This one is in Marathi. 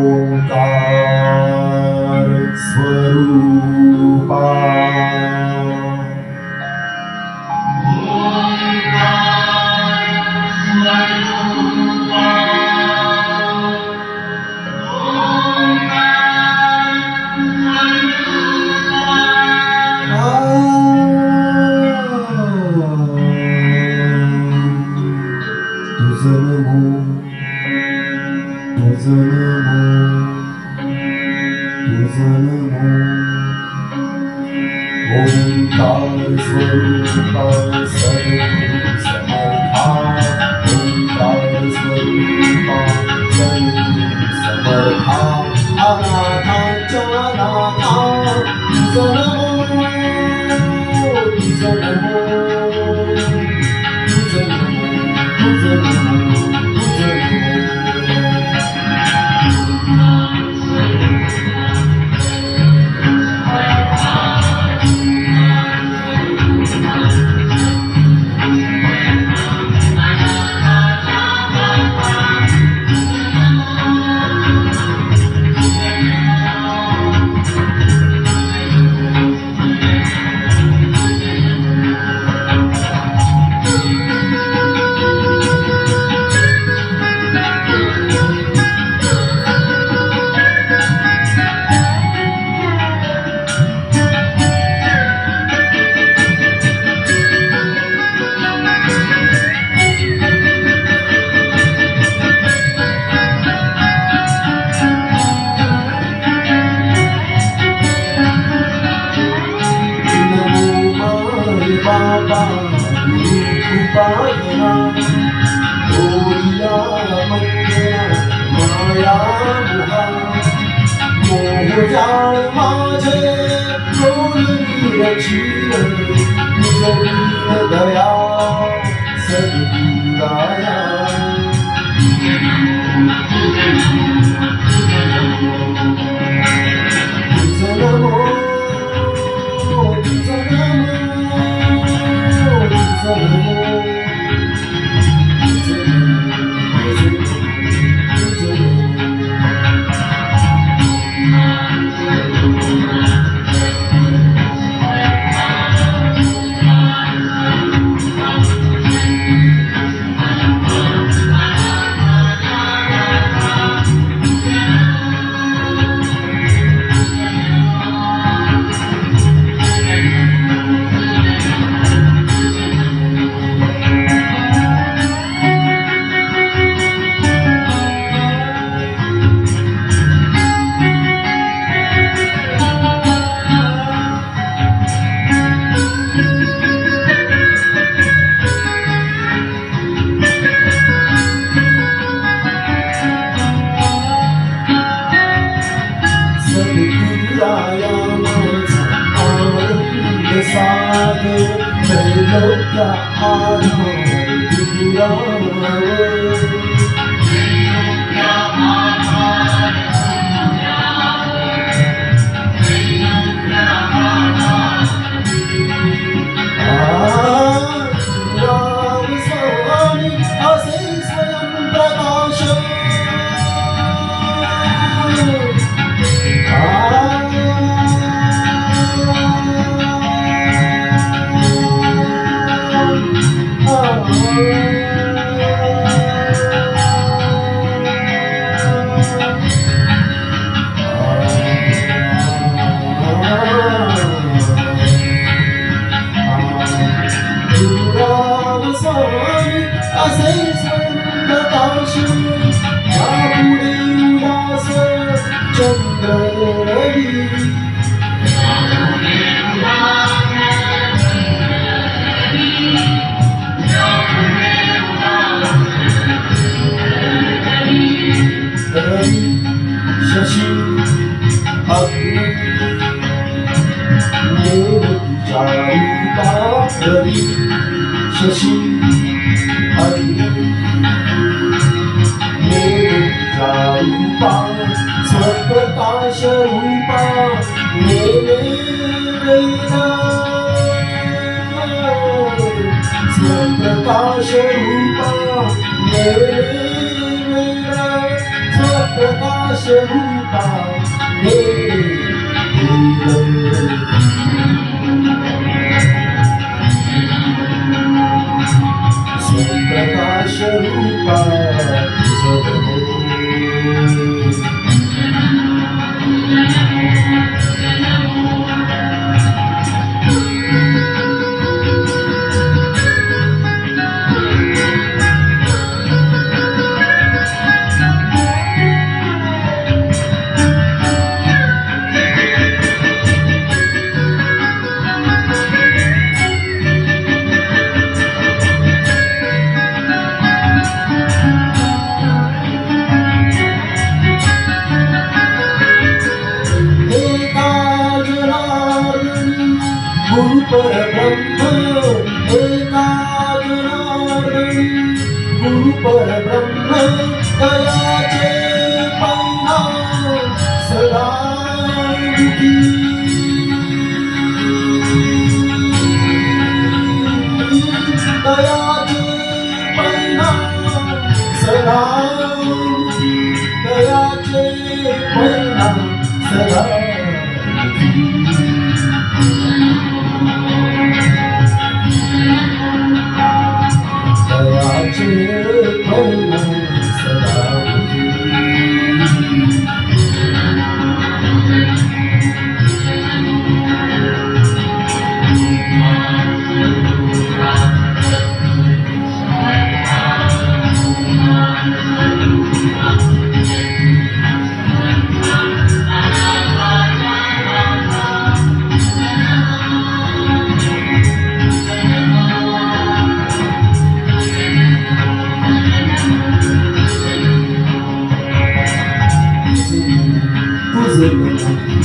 ओंकार स्वरूपा तुझं नमो तुझं नमो तुझं नमो ओंकार स्वरूपा सद्गुरु समर्था ओंकार स्वरूपा सद्गुरु समर्था अनाथांच्या नाथा तुझं नमो तुझं नमो तुझं नमो तुझं नमो तुझं नमो बाबा कृपायना ओरिया मंदिरा माया मुहा मोहजाळ माझे डोलवी रक्षील तुझी दया सद्गुराया तुझं नमो तुझं नमो त्रैलोक्य असे स्वयं प्रकाश असे स्वयंप्रकाश यापुढे उदास चंद्ररवी रवी शशी अग्नि देव तुझ्या रूपा रवी शशी रूपा स्वप्रकाश रूपा स्वप्रकाश रूपा स्वप्रकाश प्रकाश रूपा हे प्रकाश रूपा गुरु परब्रह्म एकाजनार्दनी गुरु परब्रह्म दयाचे परिणाम सदा विधी दयाचे परिणाम सदा दयाचे परिणाम सदा Tudo